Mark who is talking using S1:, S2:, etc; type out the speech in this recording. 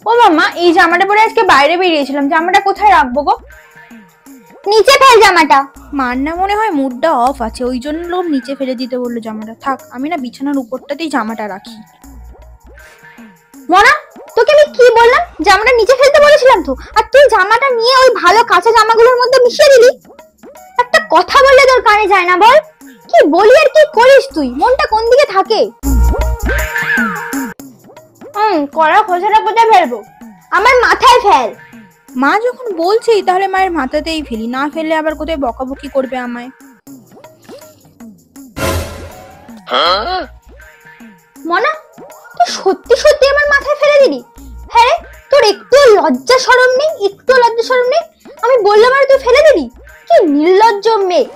S1: ও মাম্মা, এই জামাটা পরে আজকে বাইরে বেরিয়েছিলাম, জামাটা কোথায় রাখবো গো?
S2: নিচে ফেল জামাটা।
S1: মার না মনে হয় মুডটা অফ আছে, ওই জন্য লোক নিচে ফেলে দিতে বললো জামাটা। থাক, আমি না বিছানার উপরটাতেই জামাটা রাখি।
S2: মনা, তোকে আমি কি বললাম, জামাটা নিচে ফেলতে বলেছিলাম তো, আর তুই জামাটা নিয়ে ওই ভালো কাঁচা জামাগুলোর মধ্যে মিশিয়ে দিলি। একটা কথা বললে তোর কানে যায় না? বল, কি বলি আর কি করিস তুই? মনটা কোন দিকে থাকে?
S1: কড়া খোসাটা কোথায় ফেলবো?
S2: আমার মাথায় ফেল।
S1: মা যখন বলছেই তাহলে মায়ের মাথাতেই ফেলি, না ফেললে আবার কোথায় বকাবকি করবে আমায়।
S2: মনা, তুই সত্যি সত্যি আমার মাথায় ফেলে দিলি? হ্যাঁ, তোর একটু লজ্জা শরম নেই? একটু লজ্জা শরম নেই? আমি বললাম আর তুই ফেলে দিলি? কি নির্লজ্জ মেয়ে।